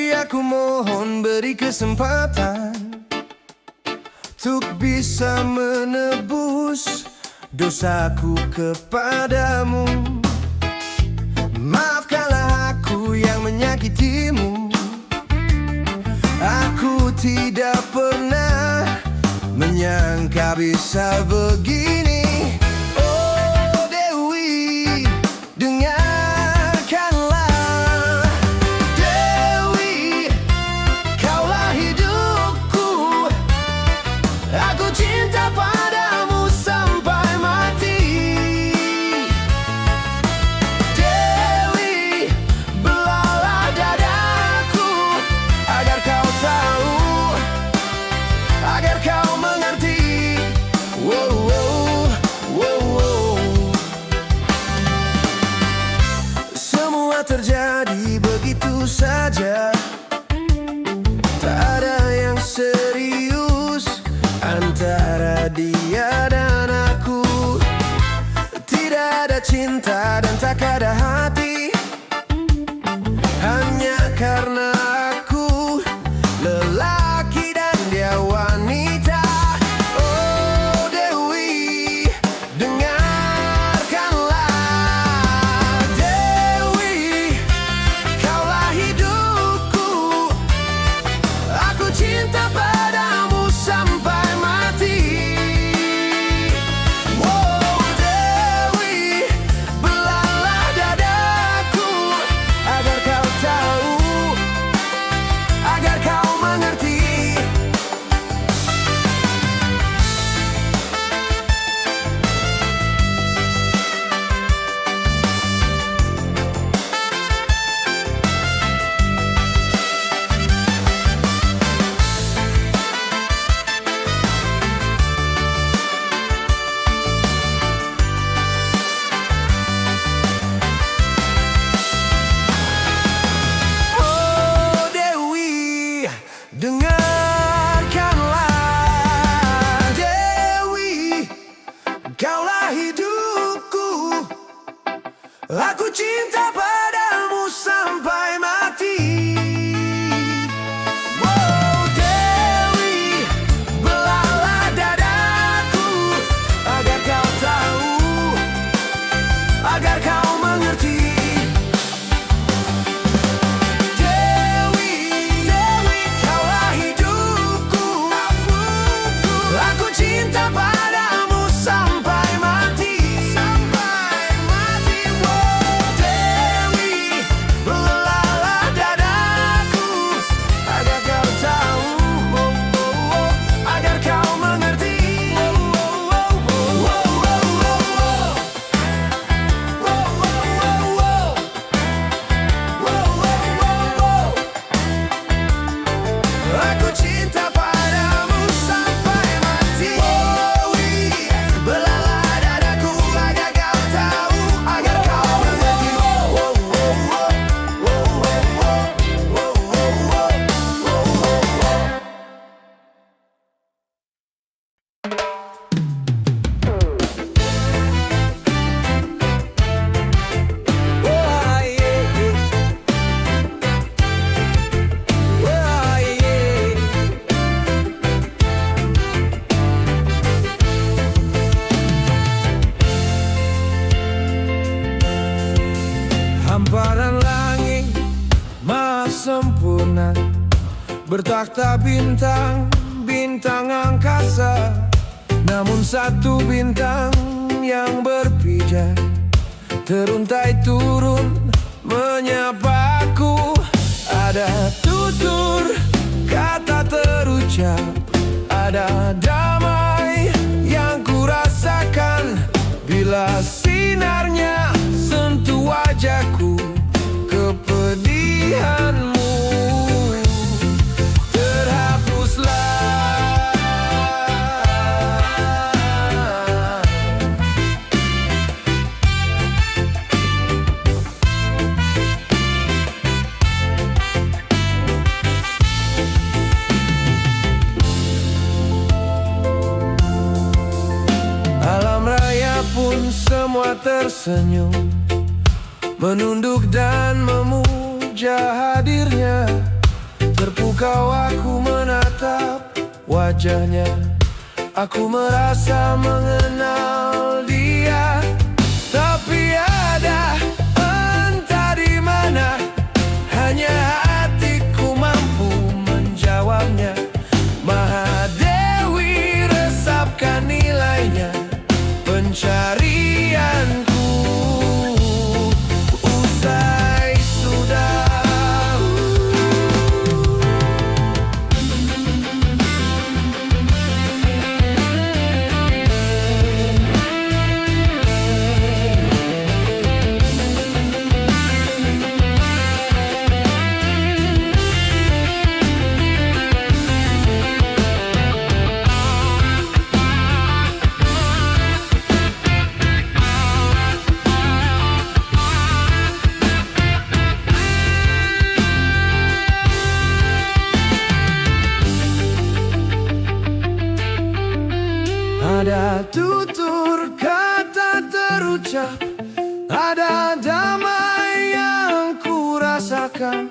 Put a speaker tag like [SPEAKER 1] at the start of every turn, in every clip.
[SPEAKER 1] Dewi, aku mohon beri kesempatan untuk bisa menebus dosaku kepadamu. Maafkanlah aku yang menyakitimu. Aku tidak pernah menyangka bisa begini. Oh Dewi, dengarkanlah. Dewi, kaulah hidupku. Aku cinta padamu sampai mati. Dewi, belalah dadaku agar kau tahu, agar kau mengerti. Wow, wow, wow, wow. Semua terjadi begitu saja, tak ada yang serius antara dia dan aku. Tidak ada cinta dan tak ada hati, hanya karena aku lelaki dan dia wanita. Oh Dewi, dengarkanlah. Dewi, kaulah hidupku. Aku cinta padamu sampai mati. Oh Dewi, belalah dadaku agar kau tahu, agar kau mengerti. Oh Dewi, dengarkanlah. Dewi, kaulah hidupku. Aku cinta padamu sampai mati. Oh Dewi, belalah dadaku agar kau tahu, agar kau mengerti. Dewi, Dewi, kaulah hidupku. Aku cinta padamu sampai mati. Sampai mati. Oh Dewi, belalah dadaku agar kau tahu, agar kau mengerti. Aku cinta padamu sampai mati. Dewi, belalah dadaku agar kau tahu, agar kau mengerti. Hamparan langit maha sempurna, bertakhta bintang, bintang angkasa. Namun satu bintang yang berpijar teruntai turun menyapaku. Ada tutur kata terucap, ada damai yang kurasakan bila sinarnya sentuh wajahku. Kepedihanmu terhapuslah. Alam raya pun semua tersenyum, menunduk dan memuja hadirnya. kau aku menatap wajahnya, aku merasa mengenal dia. Tapi ada entah di mana, hanya hatiku mampu menjawabnya. Mahadewi resapkan nilainya pencarianku usai sudah. Ada tutur kata terucap, ada damai yang ku rasakan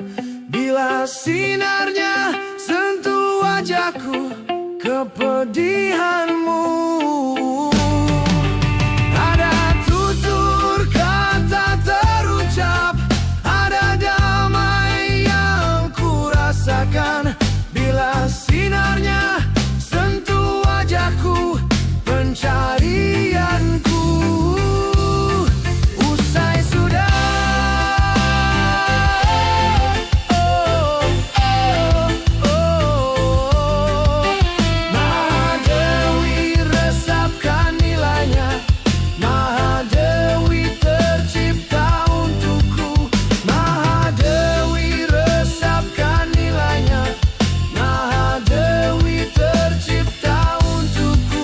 [SPEAKER 1] bila sinarnya sentuh wajahku, kepedihanmu. Ada tutur kata terucap, ada damai yang ku rasakan bila sinarnya sentuh wajahku, pencarianku usai sudah. Mahadewi resapkan nilainya, Mahadewi tercipta untukku. Mahadewi resapkan nilainya, Mahadewi tercipta untukku.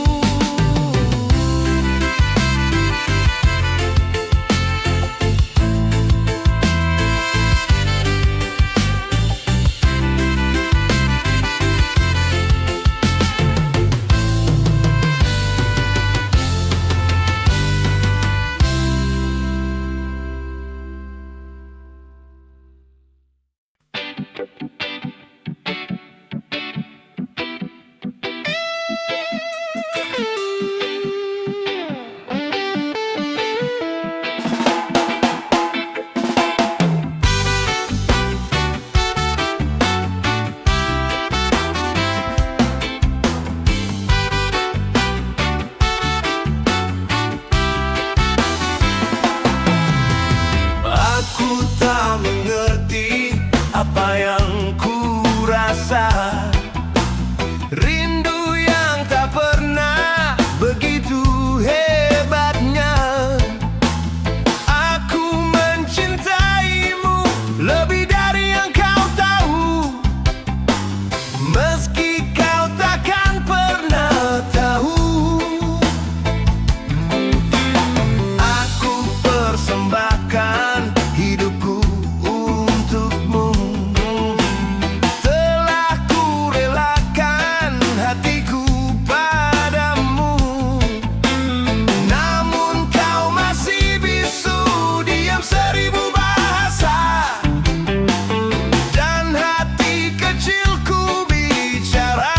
[SPEAKER 1] Aku tak mengerti apa yang ku rasa, rindu yang tak pernah begitu hebatnya. Aku mencintaimu lebih dari yang kau tahu, meski kau takkan pernah tahu. Aku persembahkan hidupku untukmu, telah ku relakan hatiku padamu. Namun kau masih bisu, diam seribu bahasa, dan hati kecilku bicara.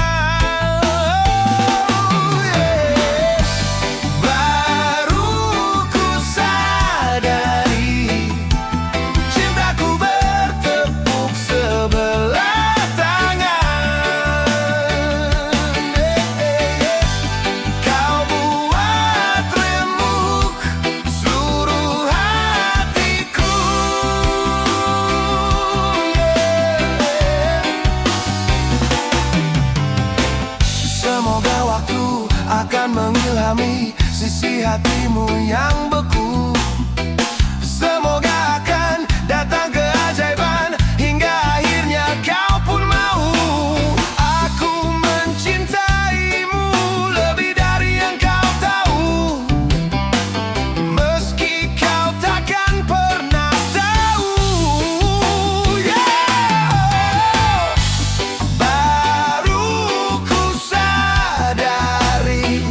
[SPEAKER 1] Baru ku sadari cintaku bertepuk sebelah tangan. Kau buat remuk seluruh hatiku. Semoga waktu akan mengilhami sisi hatimu yang beku. Semoga akan datang keajaiban hingga akhirnya kau pun mau. Aku mencintaimu lebih dari yang kau tahu, meski kau takkan pernah tahu. Baru ku sadari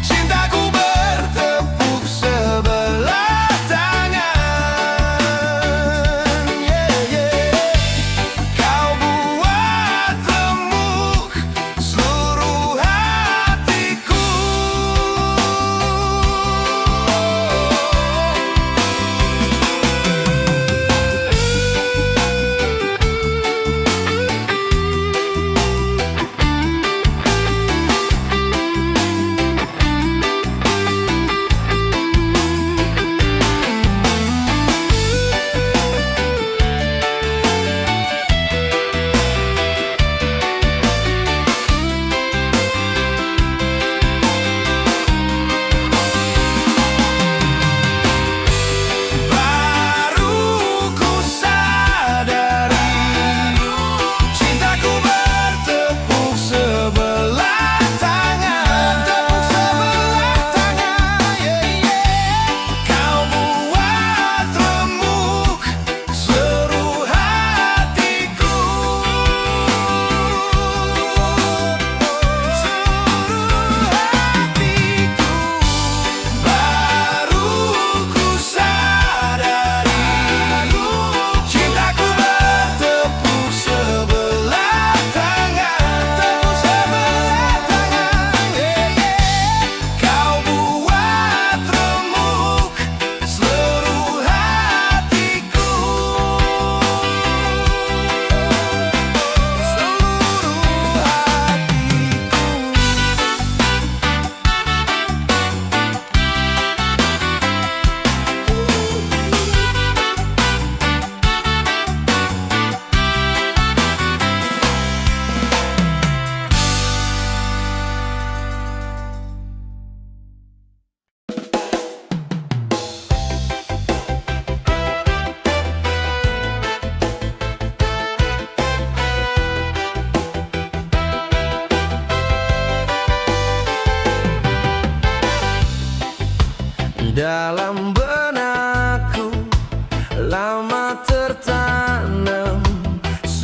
[SPEAKER 1] cintaku bertepuk sebelah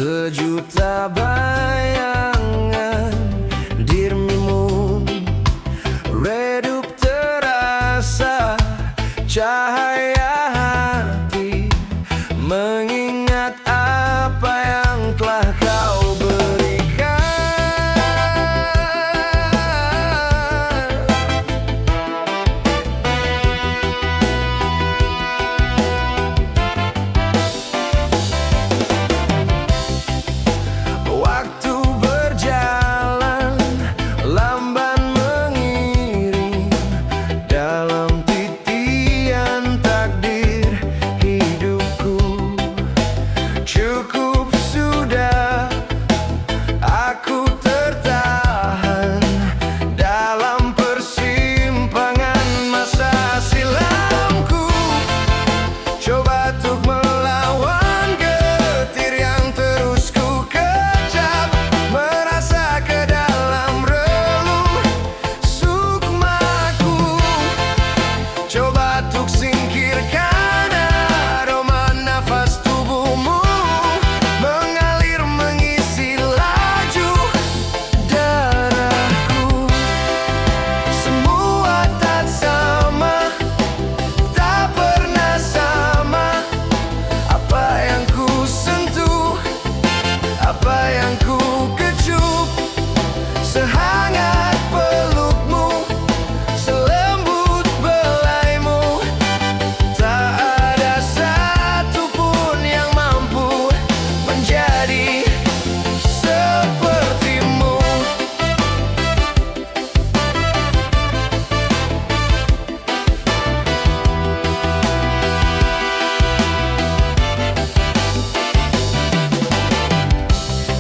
[SPEAKER 1] sejuta bayangan dirimu, redup terasa cahaya hati, mengingat apa yang telah kau berikan. Waktu berjalan lamban mengiring dalam titian takdir hidupku. Cukup sudah aku tertahan dalam persimpangan masa silamku. Coba untuk melawan getir yang terus ku kecap, merasa ke dalam relung sukmaku. Coba untuk singkirkan aroma nafas tubuhmu, mengalir mengisi laju darahku. Semua tak sama, tak pernah sama. Apa yang ku sentuh, apa yang ku kecup, sehangat pelukmu, selembut belaimu. Tak ada satupun yang mampu menjadi sepertimu.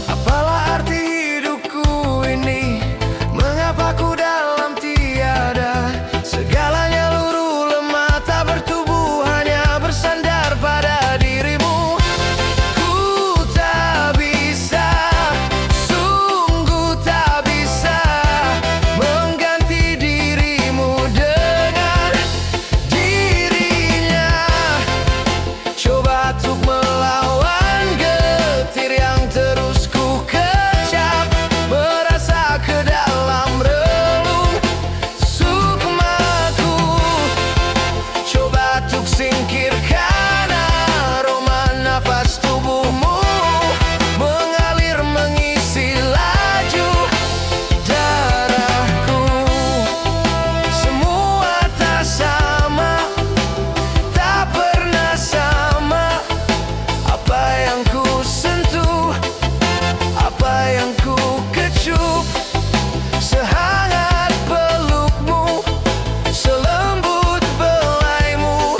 [SPEAKER 1] Apalah arti hidupku ini? Mengapa ku dalam tiada? Segalanya luruh lemah, tak bertubuh, hanya bersandar pada dirimu. Ku tak bisa, sungguh tak bisa mengganti dirimu dengan dirinya. Coba untuk melawan getir yang terus ku kecap, merasa ke dalam relung sukmaku. Coba untuk singkirkan aroma nafas tubuhmu, mengalir mengisi laju darahku. Semua tak sama, tak pernah sama. Apa yang ku sentuh, apa yang ku kecup, sehangat pelukmu, selembut belaimu.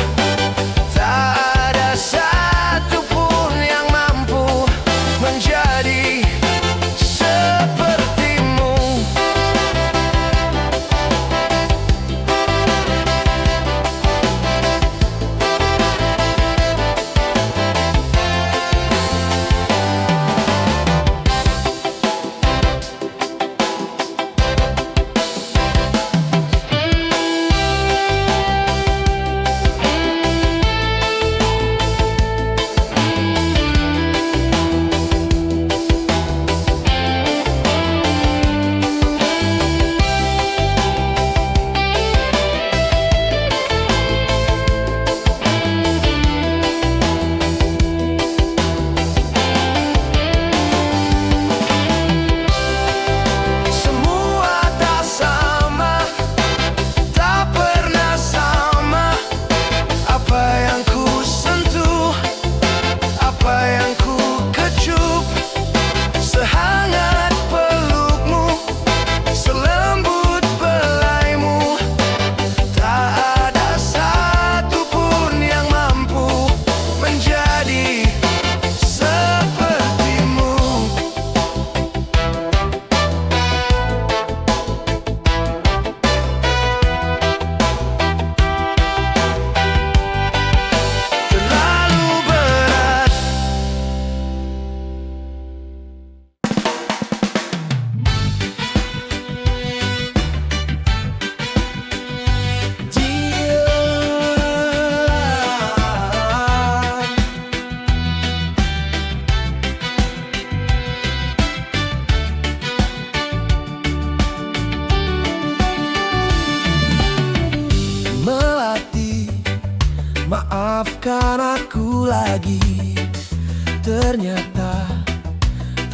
[SPEAKER 1] Tak ada satupun yang mampu menjadi sepertimu.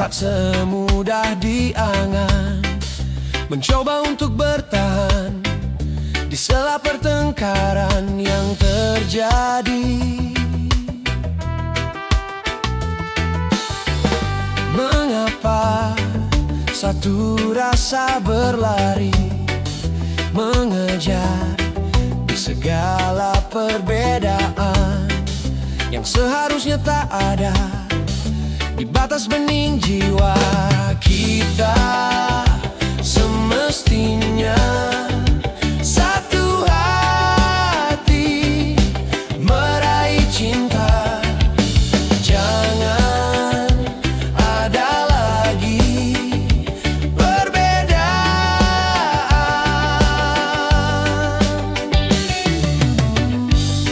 [SPEAKER 1] tak semudah diangan. Mencoba untuk bertahan di sela pertengkaran yang terjadi. Mengapa satu rasa berlari mengejar di segala perbedaan yang seharusnya tak ada di batas bening jiwa kita. Semestinya satu hati meraih cinta. Jangan ada lagi perbedaan.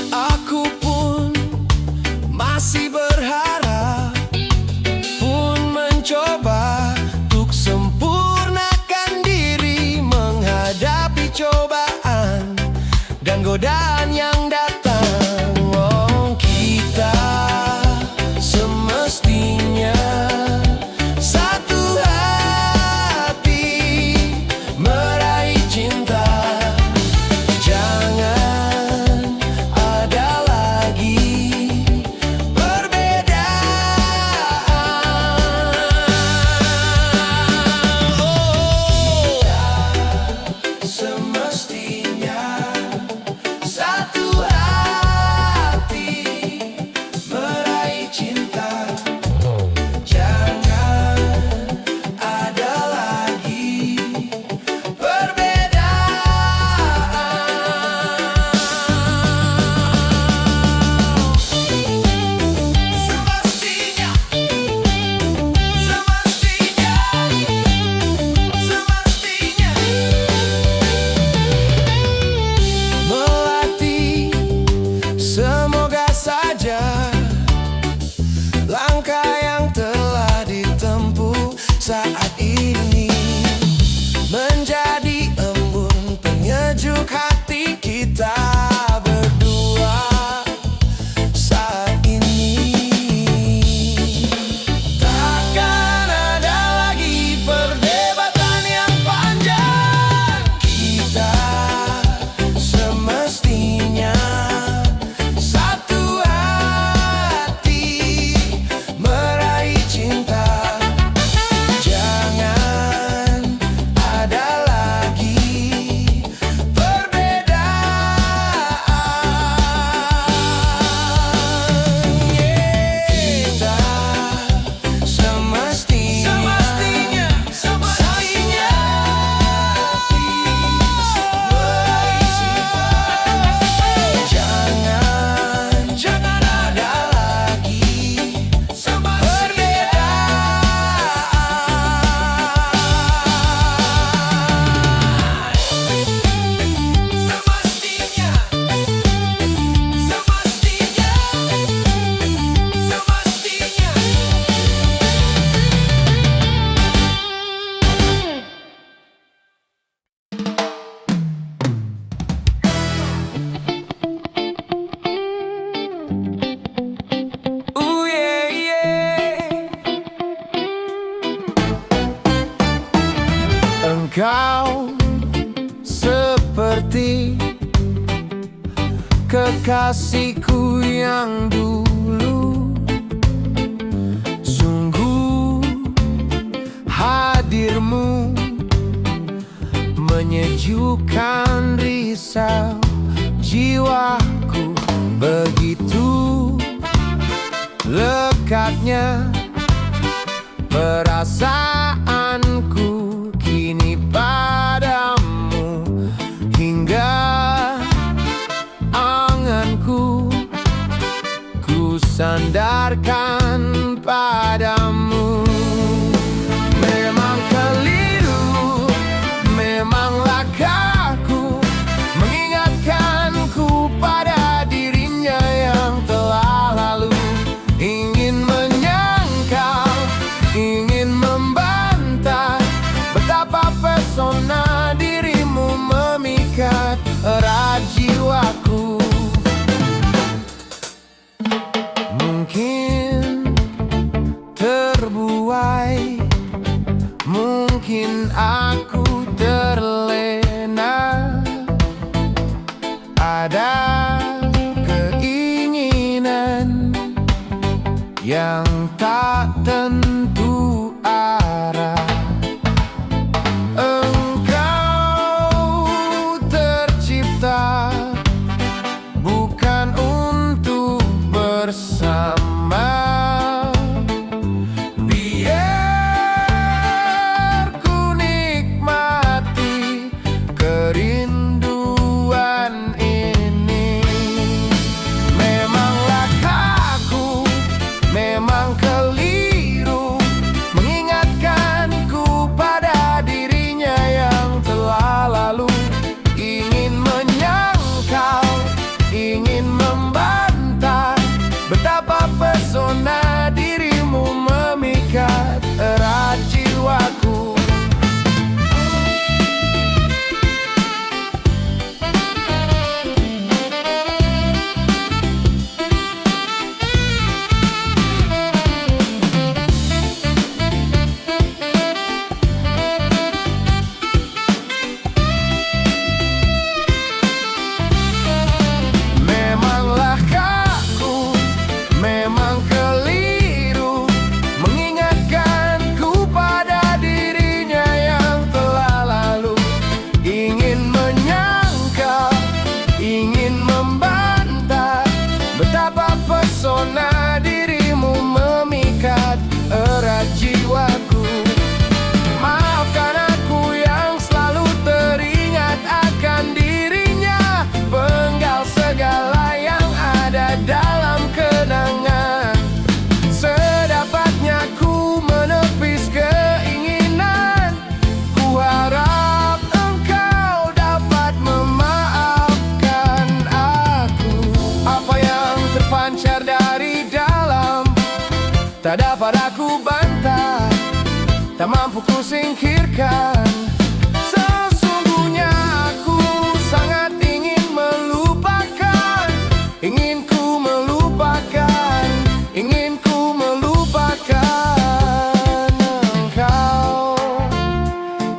[SPEAKER 1] Aku pun masih berharap, pun mencoba untuk sempurnakan diri menghadapi cobaan dan godaan yang datang. Oh, kita semestinya satu hati meraih cinta. Jangan ada lagi perbedaan. Oh, semestinya satu hati meraih cinta. Jangan ada lagi perbedaan. Semestinya, semestinya melatih. Semoga saja langkah yang telah ditempuh saat ini menjadi embun penyejuk hati kita berdua saat ini. Takkan ada lagi perdebatan yang panjang. Kita semestinya satu hati meraih cinta. Jangan ada lagi perbedaan. Kita semestinya meraih cinta. Jangan ada lagi Ooh, yeah, yeah. Engkau seperti kekasihku yang dulu. Sungguh hadirmu menyejukkan risau jiwaku. Begitu lekatnya perasaanku kini padamu, hingga anganku ku sandarkan padamu. Memang keliru, memang langkahku mengingatkanku pada dirinya yang telah lalu. Ingin menyangkal, ingin membalas selesai, mungkin aku terlena. Ada keinginan yang tak tentu arah. Engkau tercipta bukan untuk bersama. Biar ku nikmati kerinduan ini. Memanglah aku memang keliru mengingatkanku pada dirinya yang telah lalu. Ingin menyangkal, ingin membantah betapa pesona dirimu memikat erat jiwaku. Memanglah aku memang keliru mengingatkanku pada dirinya yang telah lalu. Ingin menyangkal, ingin membantah betapa pesona dirimu memikat erat jiwaku. Maafkan aku yang selalu teringat akan dirinya, penggal segala yang ada dalam kenangan. Sedapatnya ku menepis keinginan, ku harap engkau dapat memaafkan aku. Apa yang terpancar dari dalam tak dapat aku bantah, tak mampu ku singkirkan. Sesungguhnya aku sangat ingin melupakan, ingin ku melupakan, ingin ku melupakan engkau.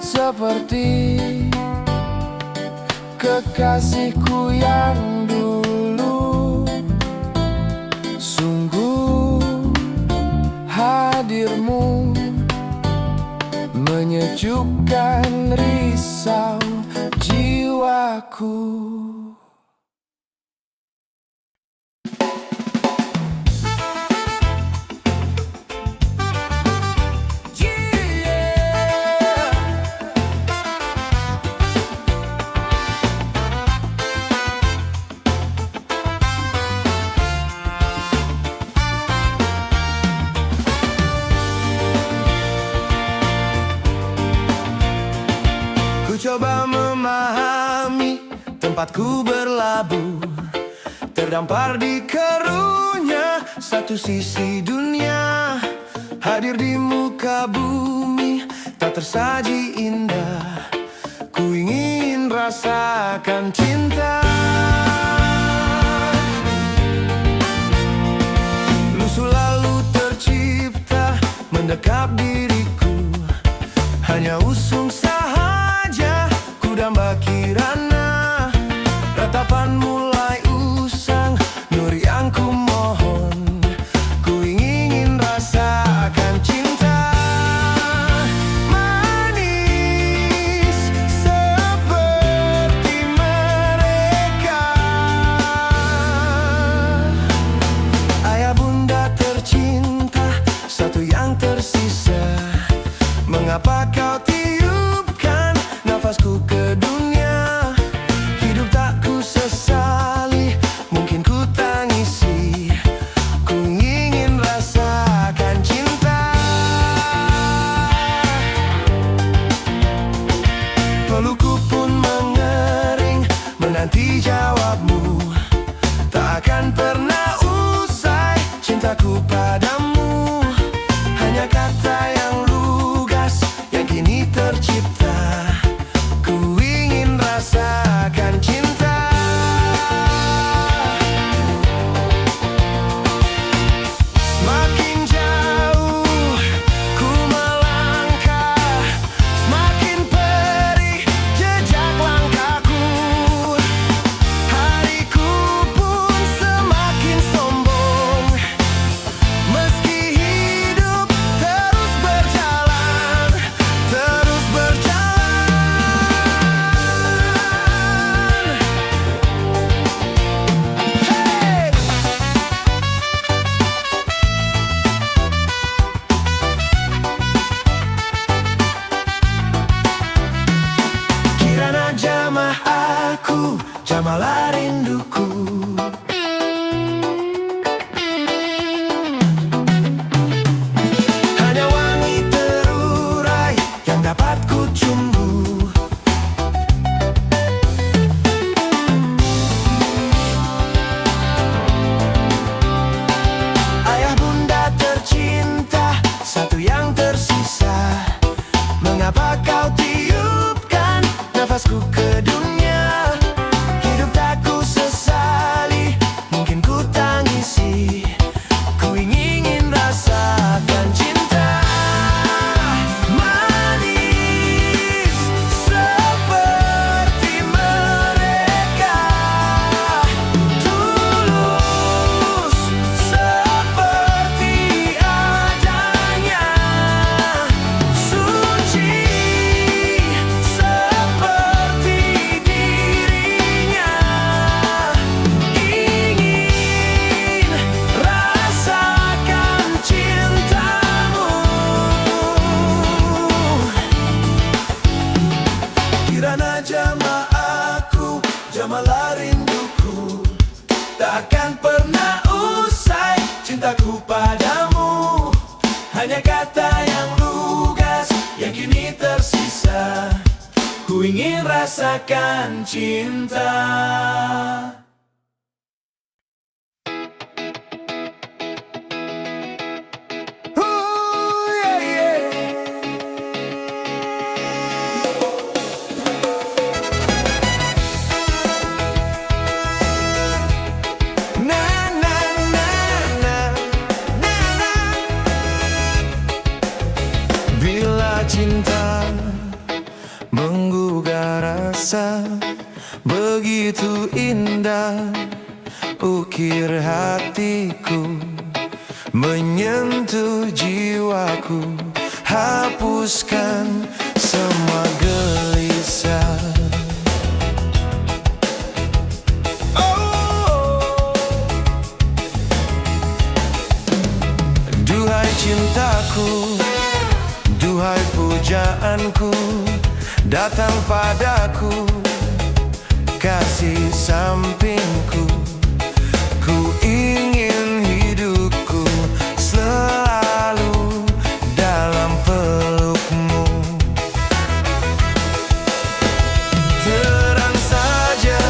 [SPEAKER 1] Seperti kekasihku yang dulu, sungguh hadirmu menyejukkan risau jiwaku. Ku coba memahami tempatku berlabuh, terdampar di keruhnya satu sisi dunia. Hadir di muka bumi tak tersaji indah, ku ingin rasakan cinta. Lusuh lalu tercipta mendekap diriku, hanya usung sahaja ku damba kirana. Ratapan mulai usang, nur yang ku mohon, ku ingin rasakan cinta. Manis seperti mereka, ayah bunda tercinta, satu yang tersisa. Mengapa kau tiupkan nafasku ke dunia? Hidup tak ku sesali, mungkin ku tangisi. Ku ingin rasakan cinta. Pelukku pun mengering menanti jawabmu. Tak akan pernah usai cintaku padamu. Hanya kata yang lugas yang kini tercipta. Ku ingin rasakan cinta. Semakin jauh ku Jamala rinduku. Hanya wangi terurai yang dapat ku cumbu. Ayah bunda tercinta, satu yang tersisa. Mengapa kau tiupkan nafasku ke dunia? Hidup tak ku sesali, mungkin ku tangisi. Ku ingin rasakan cinta manis seperti mereka, tulus seperti adanya, suci seperti dirinya. Ingin rasakan cintamu. Kirana jama aku, Jamala rinduku. Takkan pernah usai cintaku padamu. Hanya kata yang lugas yang kini tersisa. Ku ingin rasakan cinta. Yeah, yeah. Na na na na na na. Bila cinta menggugah rasa, begitu indah ukir hatiku, menyentuh jiwaku, hapuskan semua gelisah. Duhai cintaku, duhai pujaanku, datang padaku, kasih sampingku. Ku ingin hidupku selalu dalam pelukmu. Terang saja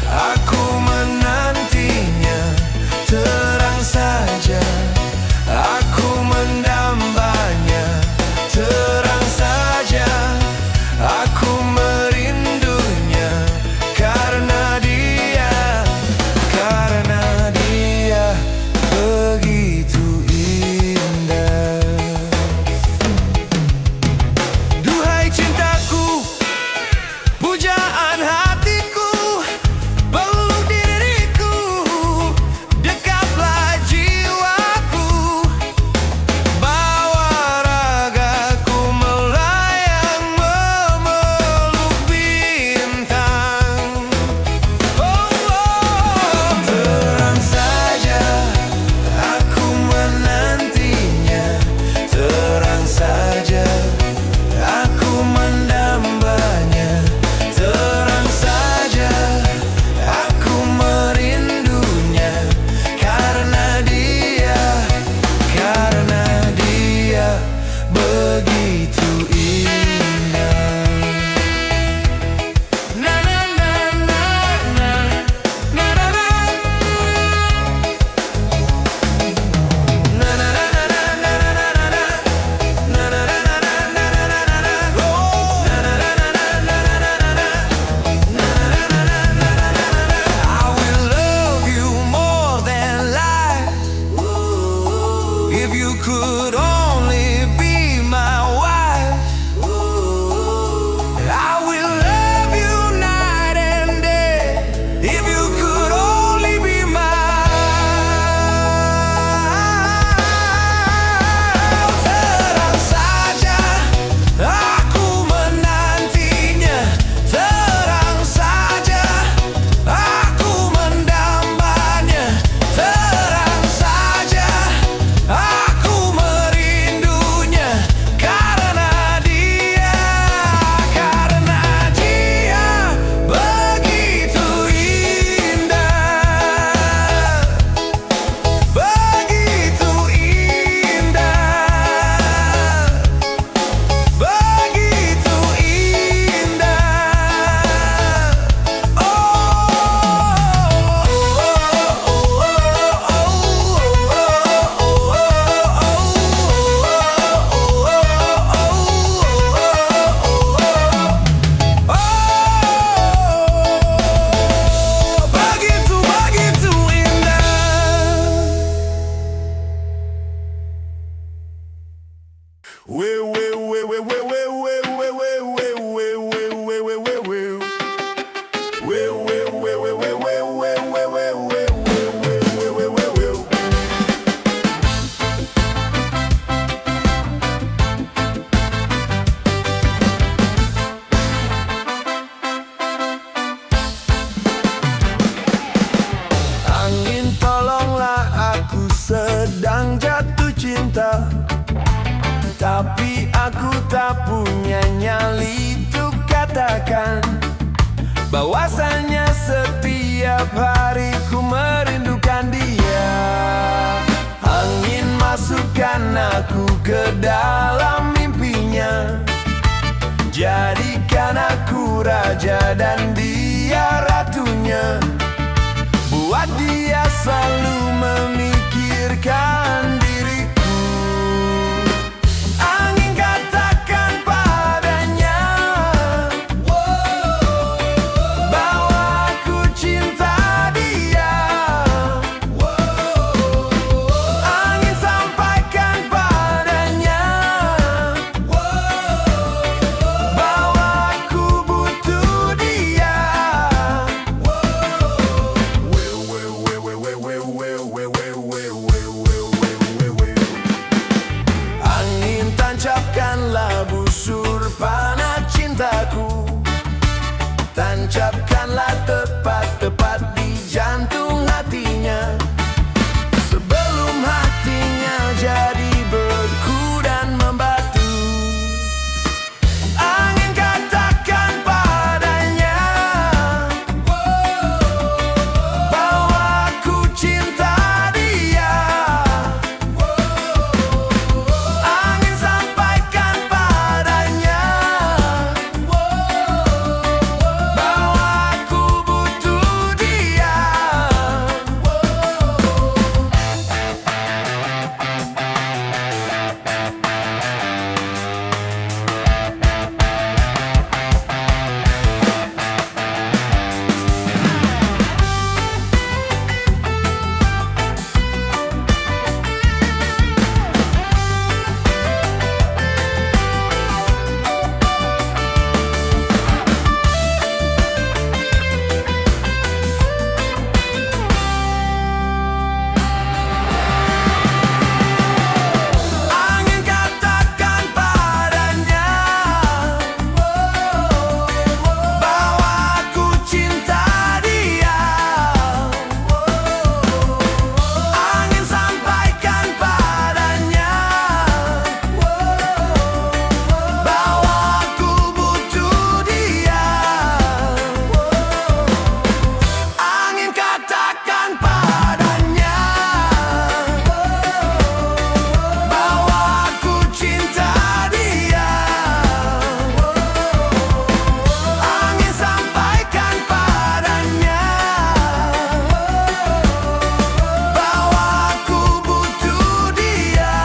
[SPEAKER 1] aku menantinya, terang saja aku mendambanya, terang saja aku merindunya. Karena dia Tapi aku tak punya nyali untuk katakan bahwasannya setiap hari ku merindukan dia. Angin masukkan aku ke dalam mimpinya, jadikan aku raja dan dia ratunya. Buat dia selalu memikirkan diriku. Angin katakan padanya bahwa aku cinta dia. Angin sampaikan padanya bahwa aku butuh dia. Angin tancapkanlah busur panah cintaku, tancapkanlah tepat-tepat di jantung hatinya, sebelum hatinya jadi beku dan membatu. Angin katakan padanya bahwa aku cinta dia. Angin sampaikan padanya bahwa aku butuh dia. Angin katakan padanya bahwa aku cinta dia. Angin sampaikan padanya bahwa aku butuh dia. Angin katakan padanya bahwa aku cinta dia. Angin sampaikan padanya bahwa aku butuh dia.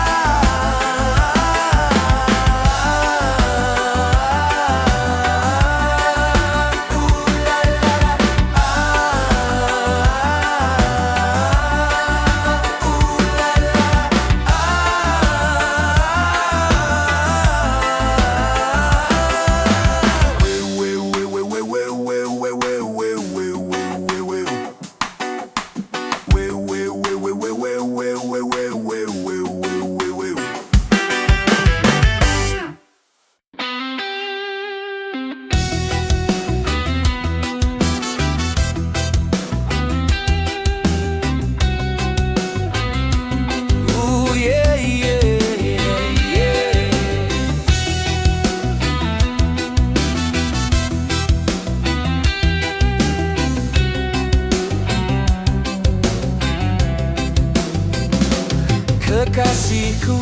[SPEAKER 1] Kekasihku,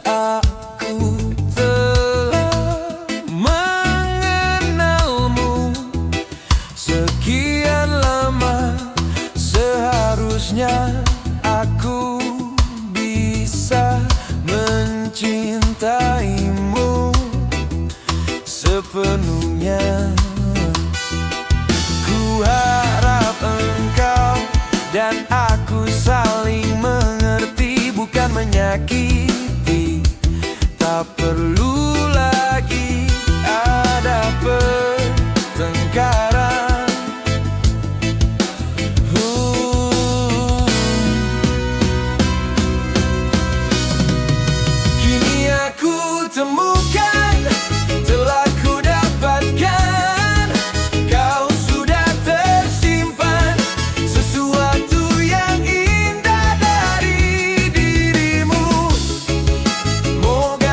[SPEAKER 1] aku telah mengenalmu sekian lama. Seharusnya aku bisa mencintaimu sepenuhnya. Ku harap engkau dan aku saling mengerti, bukan menyakiti. Tak perlu lagi ada pertengkaran. Kini aku temukan, telah ku dapatkan, kau sudah tersimpan sesuatu yang indah dari dirimu. Moga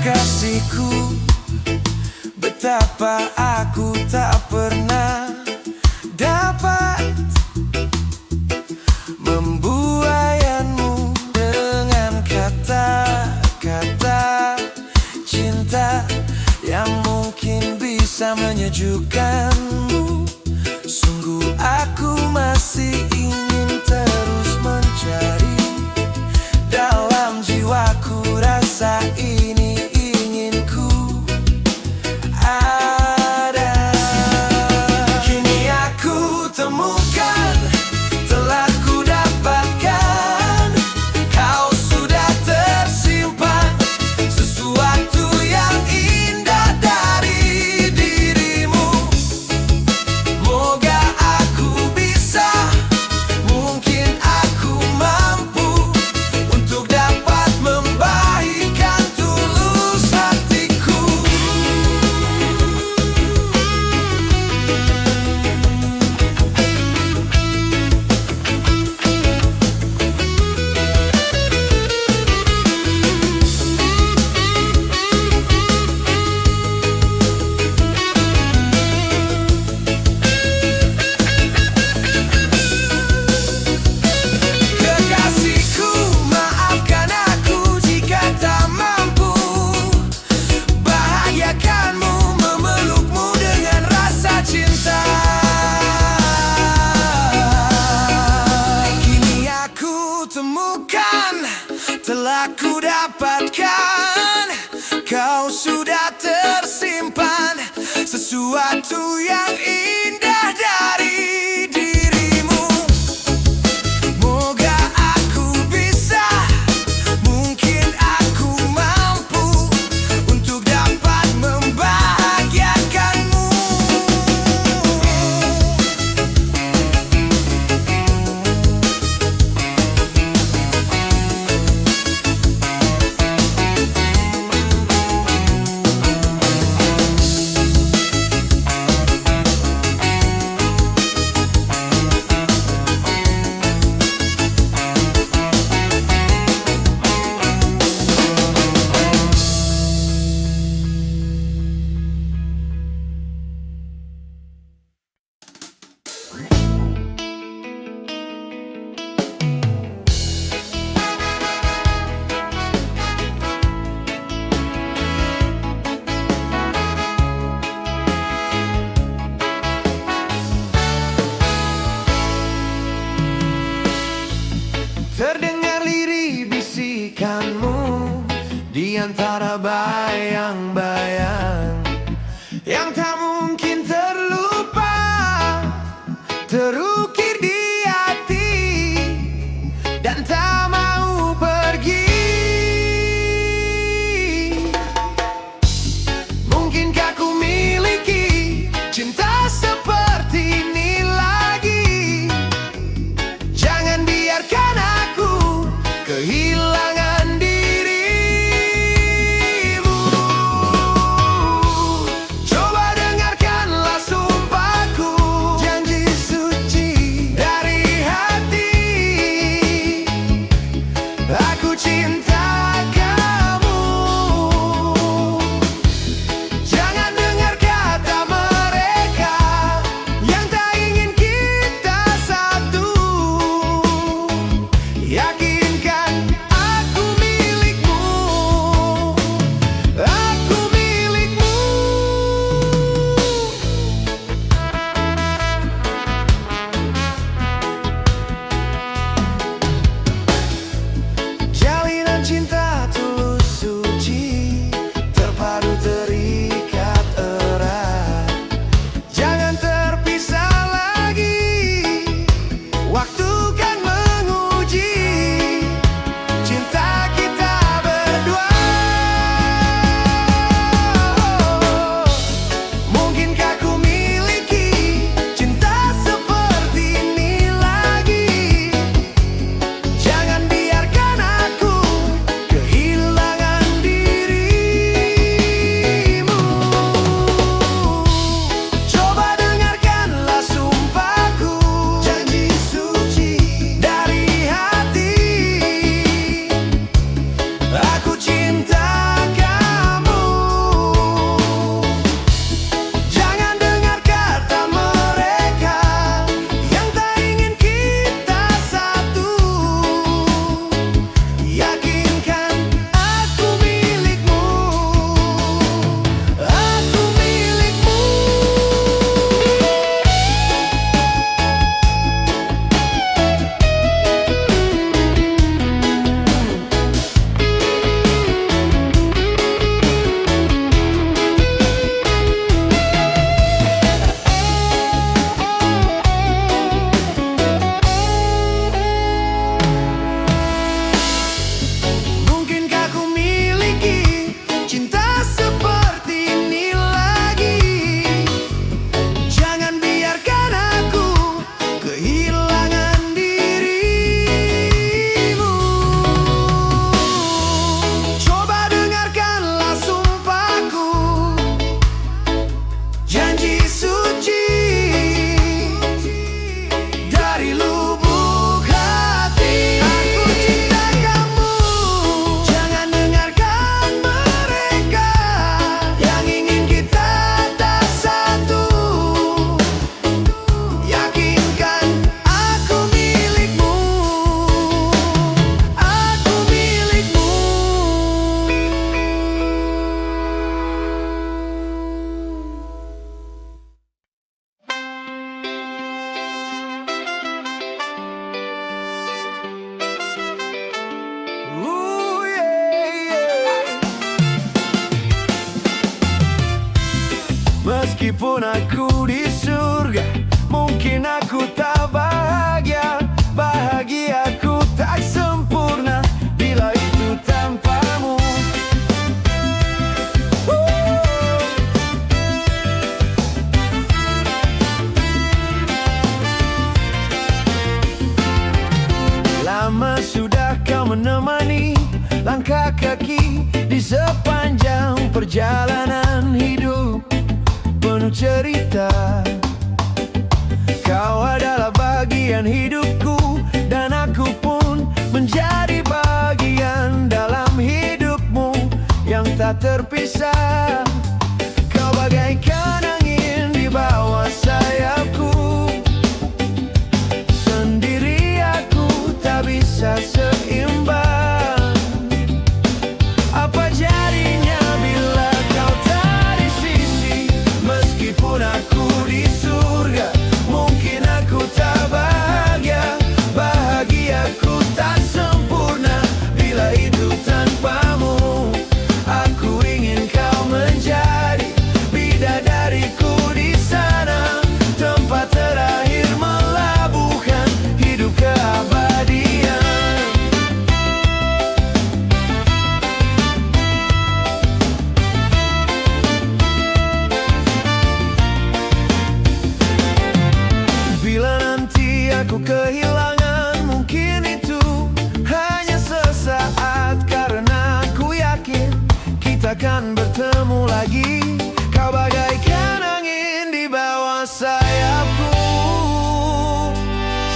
[SPEAKER 1] Kekasihku, betapa aku tak pernah dapat membuaianmu dengan kata-kata cinta yang mungkin bisa menyejukkanmu. Sungguh aku masih ingin terus mencari dalam jiwaku rasa ini. Telah ku dapatkan, kau sudah tersimpan sesuatu yang indah dari dirimu. Moga aku bisa, mungkin aku mampu untuk dapat membahagiakanmu. Terdengar lirih bisikanmu di antara bayang-bayang yang tak mungkin terlupa, terukir di hati dan tak mau pergi. Mungkinkah ku miliki cinta seperti ini lagi? Jangan biarkan aku kehilangan dirimu. Coba dengarkanlah sumpahku, janji suci dari hati. Aku cinta kamu. Jangan dengar kata mereka yang tak ingin kita satu. Yakinkan aku milikmu, aku milikmu. Jalinan menemani langkah kaki di sepanjang perjalanan hidup penuh cerita. Kau adalah bagian hidupku, dan aku pun menjadi bagian dalam hidupmu yang tak terpisah. Kau bagaikan angin di bawah sayapku, sendiri aku tak bisa seimbang. Apa jadinya bila kau tak di sisi? Meskipun aku di surga, mungkin aku tak bahagia. Bahagiaku tak sempurna bila itu tanpamu. Aku ingin kau menjadi bidadariku di sana, tempat terakhir melabuhkan hidup keabadian. Bila nanti aku kehilangan, mungkin itu hanya sesaat, karena aku yakin kita akan bertemu lagi. Kau bagaikan angin di bawah sayapku,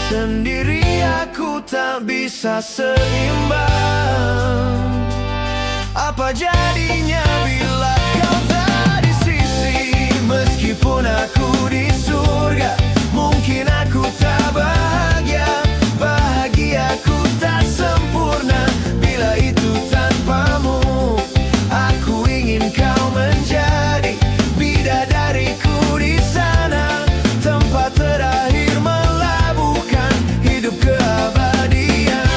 [SPEAKER 1] sendiri aku tak bisa seimbang. Apa jadinya bila kau tak di sisi? Meskipun aku di surga, mungkin aku tak bahagia. Bahagiaku tak sempurna bila itu tanpamu. Aku ingin kau menjadi bidadariku di sana, tempat terakhir melabuhkan hidup keabadian.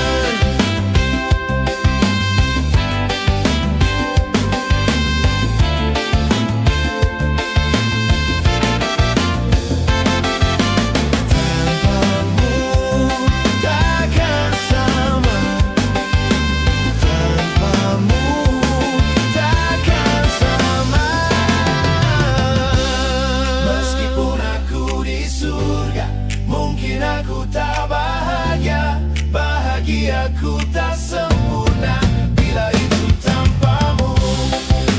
[SPEAKER 1] Bahagiaku tak sempurna bila itu tanpamu.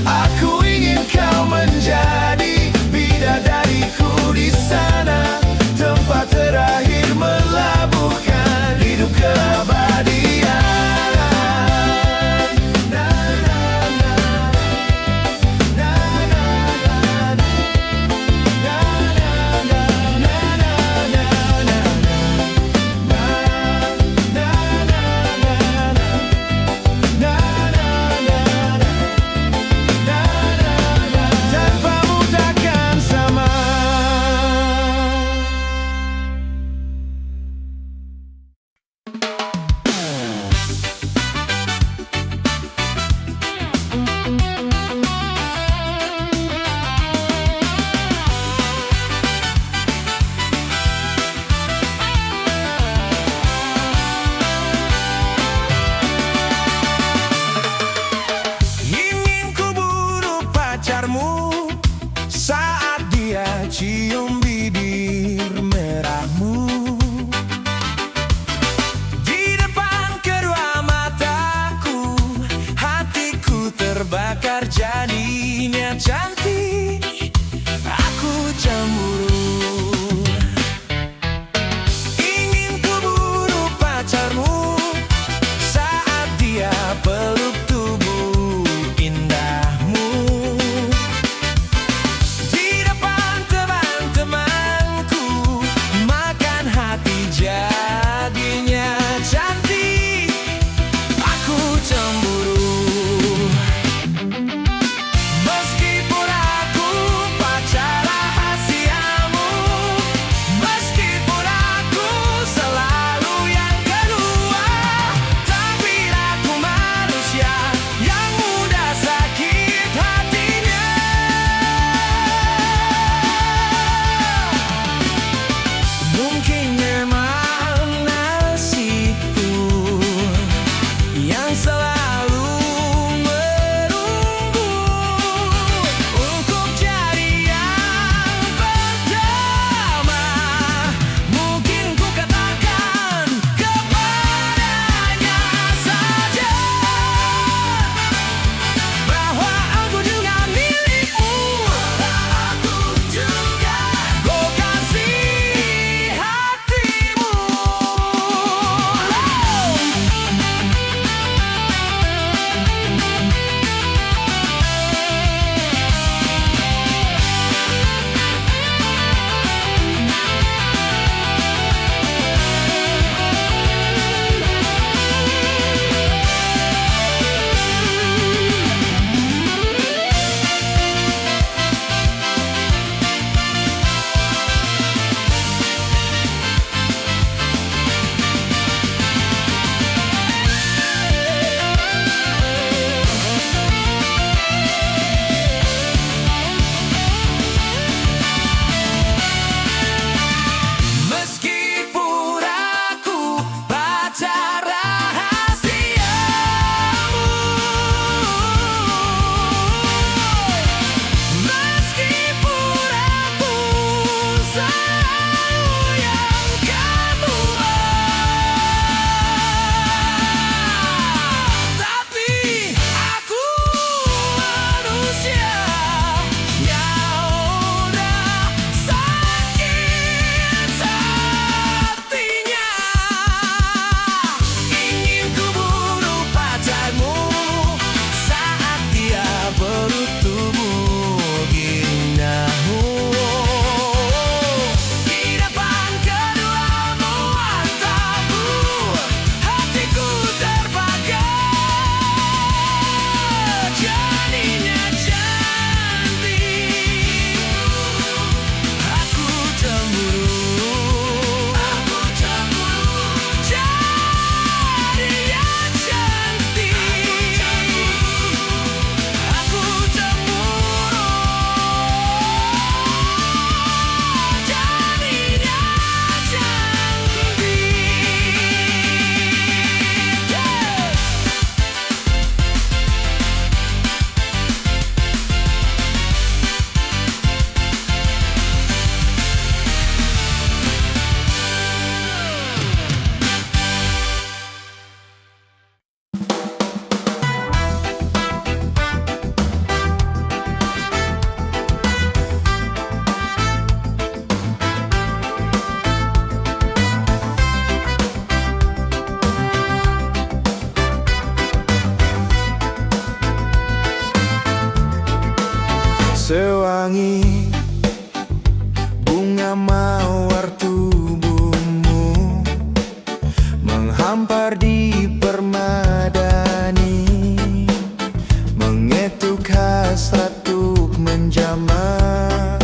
[SPEAKER 1] Aku ingin kau menjadi bidadariku di sana, tempat terakhir melabuhkan hidup keabadian. Saat dia cium bibir merahmu di depan kedua mataku, hatiku terbakar jadinya cantik. Aku cemburu, ingin kuburu pacarmu saat dia peluk tubuh indahmu. Saja wangi bunga mawar tubuhmu menghampar di permadani, mengetuk hasrat untuk menjamah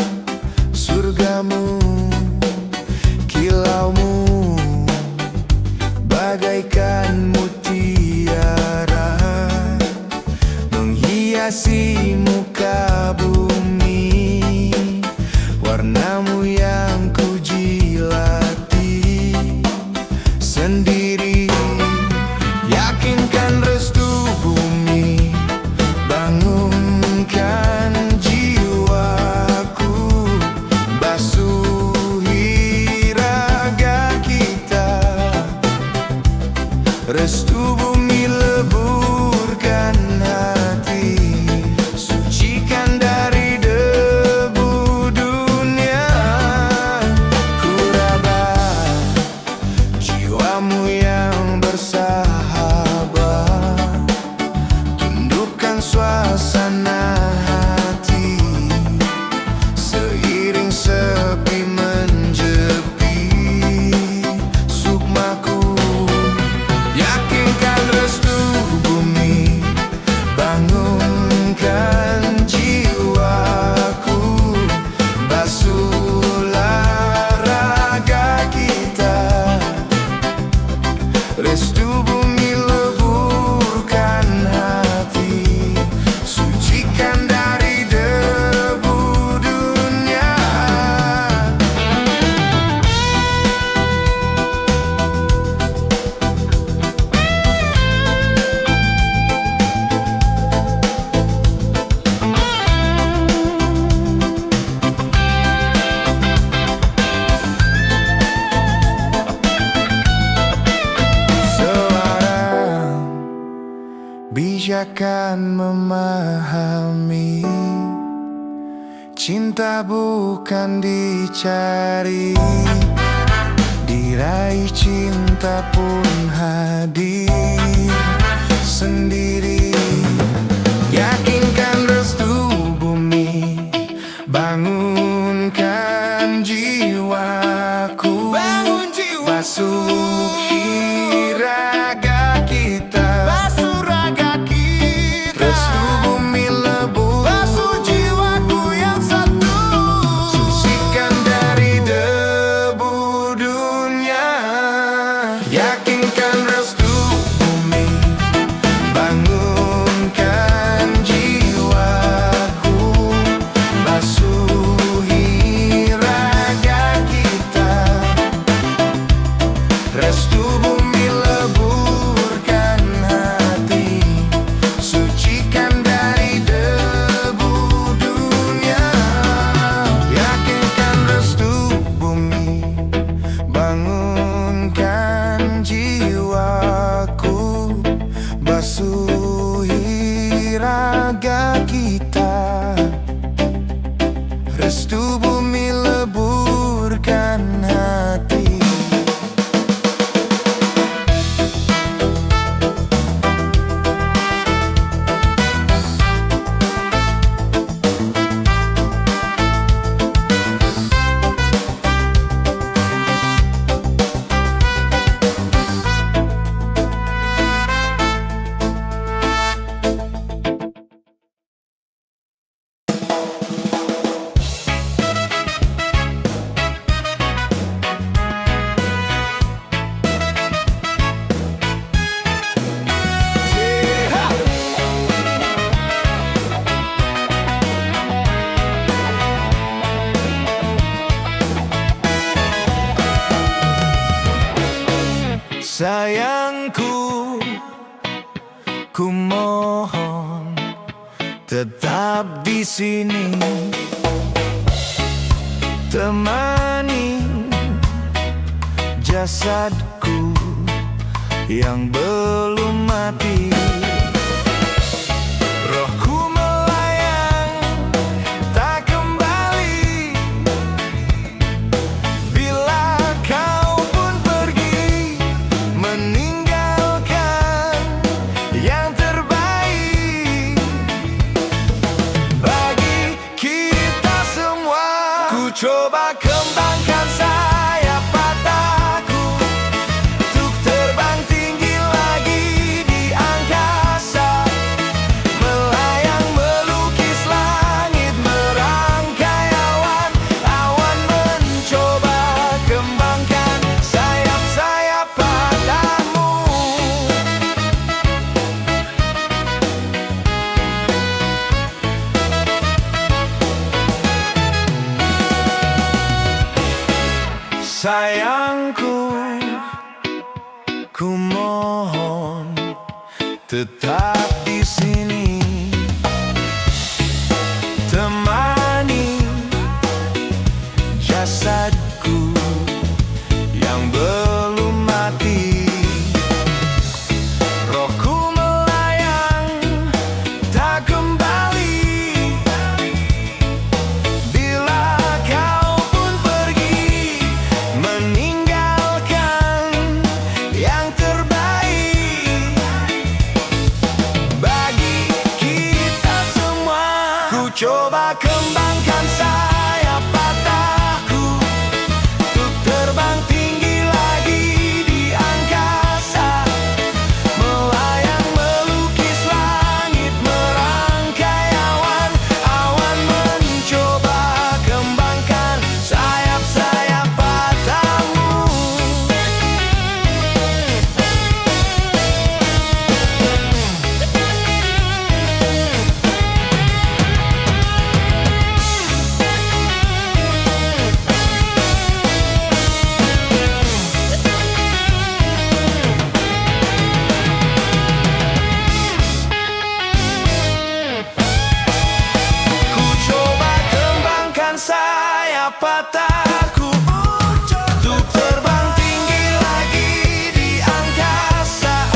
[SPEAKER 1] surgamu. Kilaumu bagaikan mutiara menghiasi muka bumi, warnamu yang ku jilati sendiri. Yakinkan restu bumi, bangunkan jiwaku, basuhi raga kita. Restu bumi leburkan hati, sucikan dari debu dunia. Ku raba jiwamu yang bersahabat, tundukkan suasana hati seiring sepi menjepi sukmaku. Yakinkan restu bumi, bangunkan jiwaku, basuhlah raga kita. Restu bumi leburkan hati, sucikan dari debu dunia. Seorang bijakan memahami, cinta bukan dicari, diraih cinta pun hadir sendiri. Yakinkan restu bumi, bangunkan jiwaku, basuhi raga kita. Restu bumi lebur, basuh jiwaku yang satu, sucikan dari debu dunia. Yakinkan restu bumi, bangunkan jiwaku, basuhi raga kita. Restu bumi leburkan hati, sucikan dari debu dunia. Yakinkan restu bumi, bangunkan jiwaku, basuhi raga kita. Restu bumi leburkan hati. Sayangku, ku mohon tetap di sini, temani jasadku yang belum mati. Rohku melayang tak kembali bila kau pun pergi, meninggalkan yang terbaik bagi kita coba kembangkan sayap pataku untuk terbang tinggi lagi di angkasa, melayang melukis langit, merangkai awan, awan mencoba kembangkan sayap-sayap patamu. Sayangku, ku mohon tetap di sini, temani jasadku yang belum mati. Rohku melayang tak kembali bila kau pun pergi, meninggalkan yang terbaik bagi kita semua. Ku coba kembangkan sayap patahku untuk terbang tinggi lagi di angkasa, melayang melukis langit, merangkai awan, awan mencoba kembangkan sayap-sayap patamu. Ku coba kembangkan sayap patahku untuk terbang tinggi lagi di angkasa,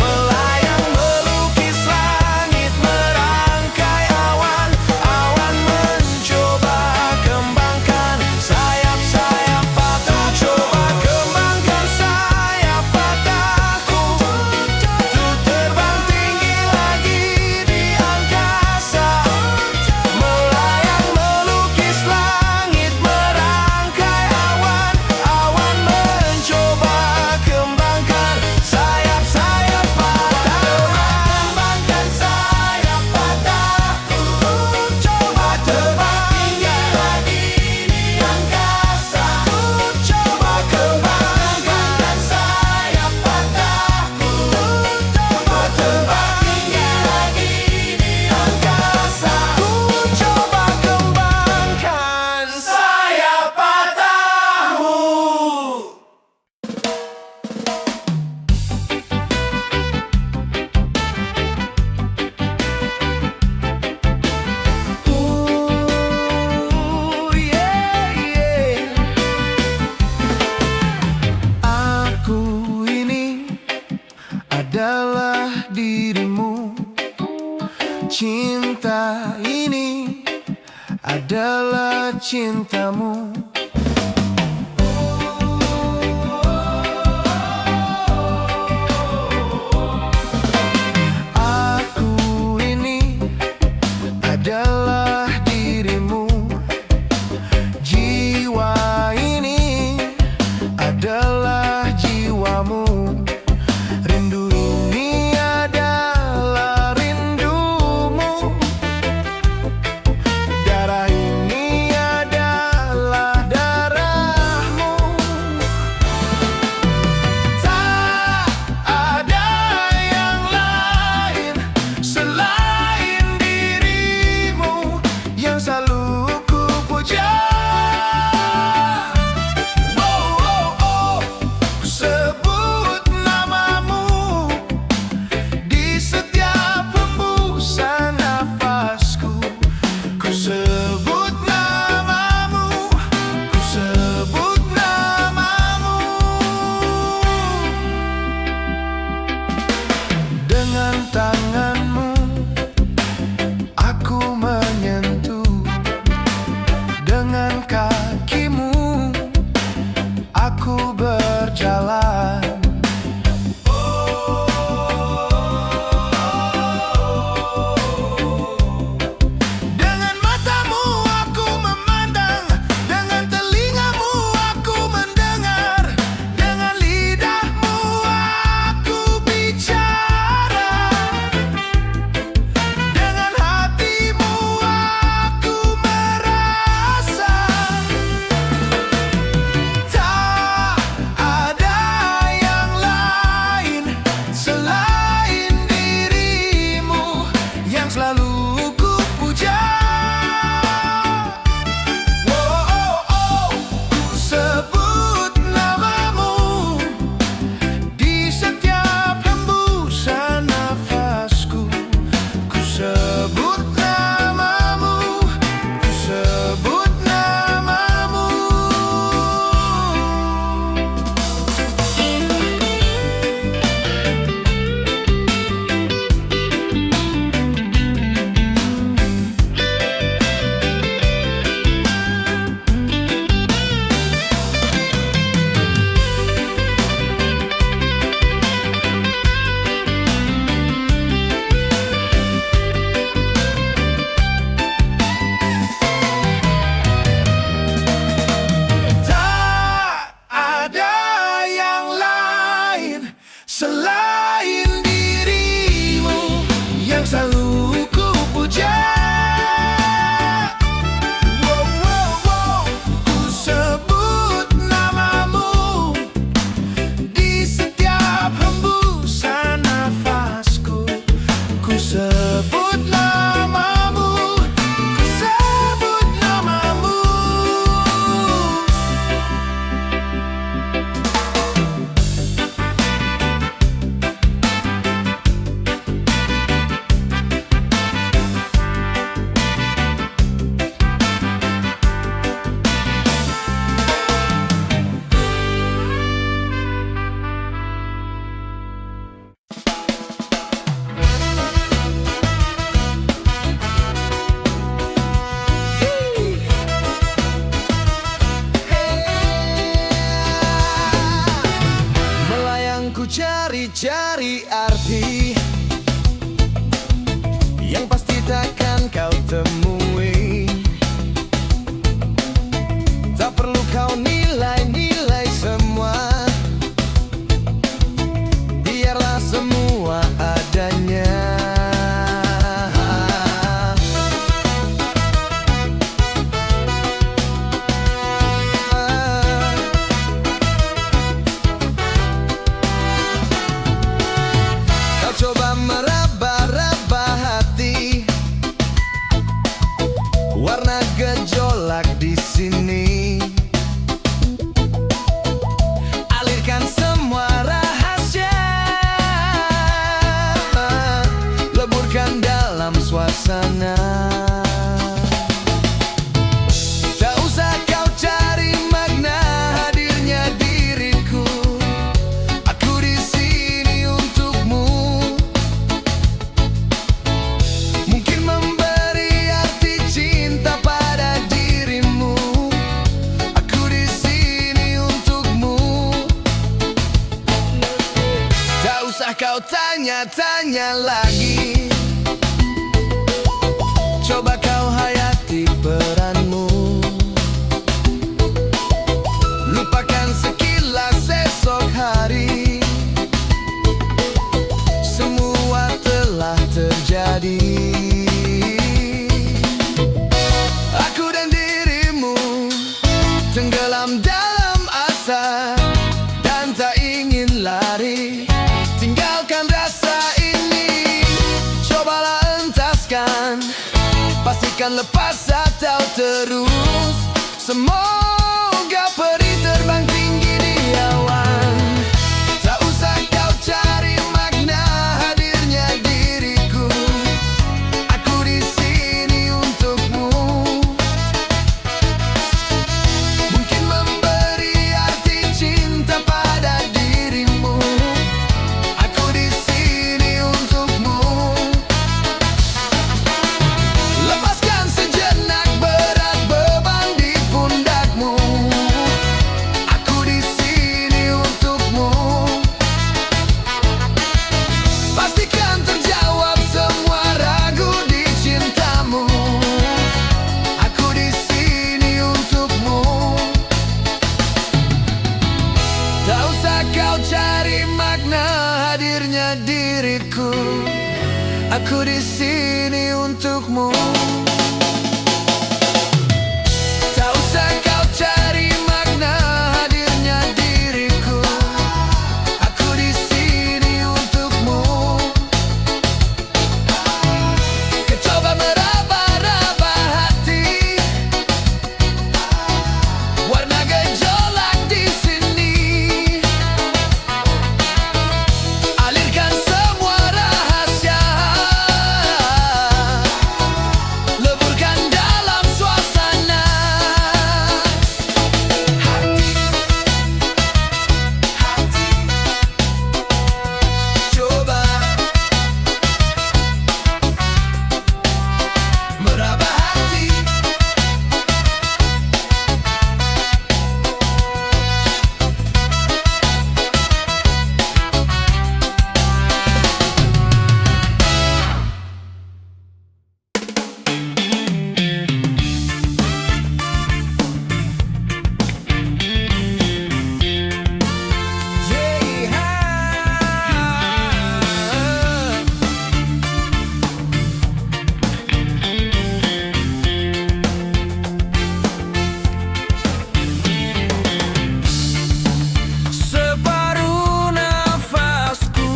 [SPEAKER 1] melayang melukis langit, merangkai awan, awan mencoba kembangkan sayap-sayap patahku. Coba kembangkan sayap patahku untuk terbang tinggi lagi di angkasa, melayang melukis langit, merangkai awan, awan mencoba kembangkan sayap-sayap patahku. Kembangkan sayap patahku, coba terbang tinggi lagi di angkasa, coba kembangkan sayap patahku, coba terbang tinggi lagi di angkasa, coba kembangkan sayap patahmu. Aku ini adalah dirimu, cinta ini adalah cintamu. Aku ini adalah dirimu, jiwa ini adalah jiwamu. Rindu ini adalah rindumu, darah ini adalah suasana. Tak usah kau cari makna hadirnya diriku, aku di sini untukmu. Mungkin memberi arti cinta pada dirimu, aku di sini untukmu. Tak usah kau tanya-tanya lagi, coba kau hayati peranmu. Lupakan sekilas esok hari, semua telah terjadi. Aku dan dirimu tenggelam dalam asa dan tak ingin lari. Tinggalkan rasa ini, cobalah entaskan, pastikan lepas atau terus. Semoga peri terbang tinggi di awan. Tak usah kau cari makna hadirnya diriku, aku di sini untukmu. Mungkin memberi arti cinta pada dirimu, aku di sini untukmu. Lepaskan sejenak berat beban di pundakmu, aku di sini untukmu. Pastikan terjawab semua ragu di cintamu, aku di sini untukmu. Tak usah kau cari makna hadirnya diriku, aku di sini untukmu. Tak usah kau cari makna hadirnya diriku, aku di sini untukmu. Kau coba meraba-raba hati, warna gejolak di sini. Alirkan semua rahasia, leburkan dalam suasana. Hati, hati, coba meraba hati. Separuh nafasku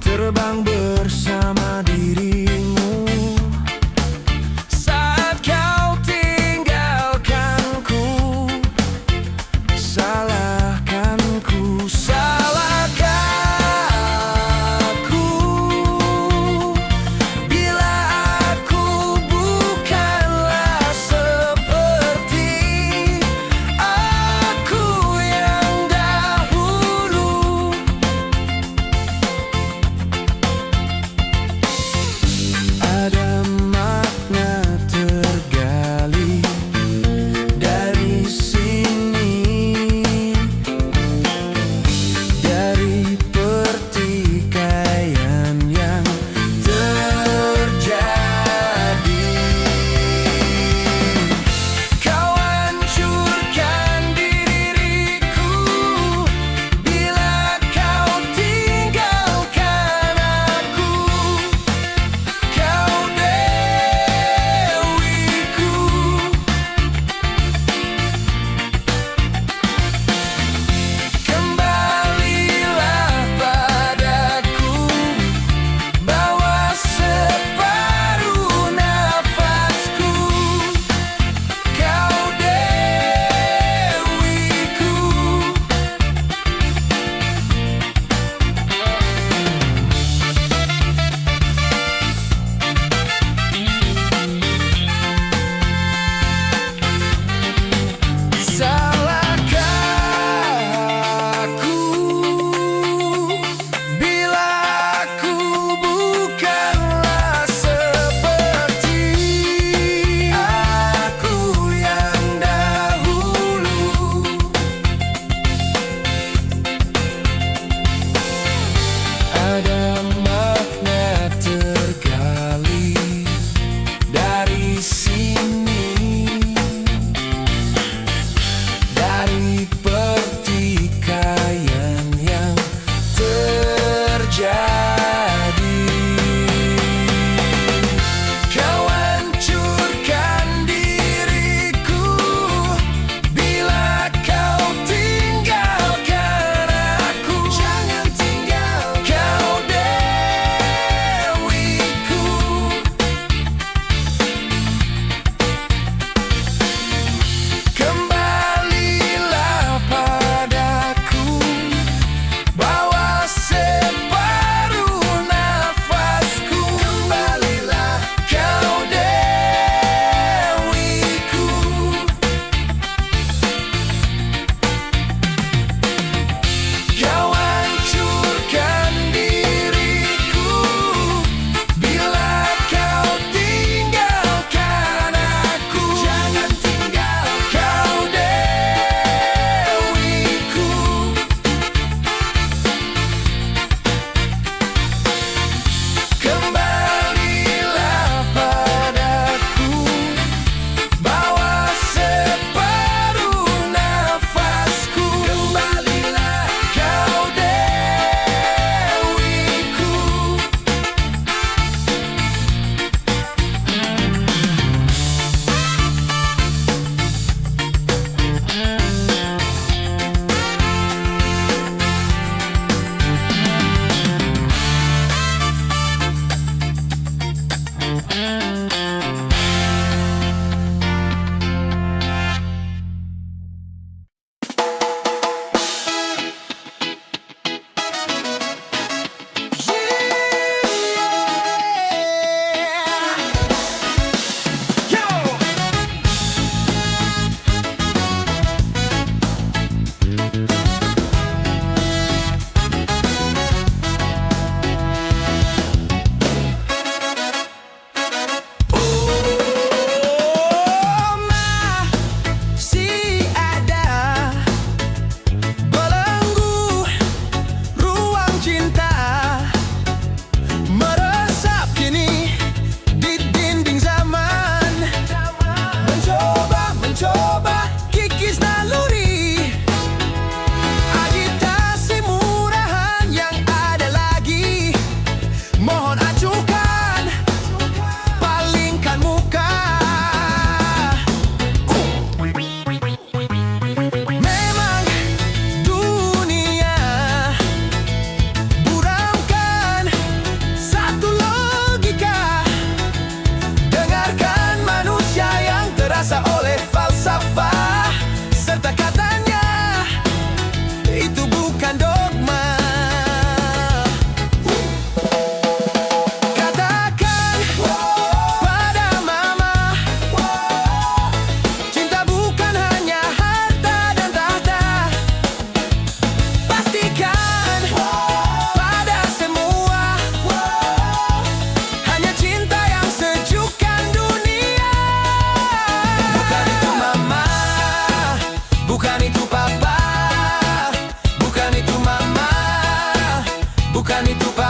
[SPEAKER 1] terbang bersama dirimu saat kau tinggalkanku. Salahkanku, salahkan aku bila aku bukanlah seperti aku yang dahulu.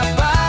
[SPEAKER 1] dapat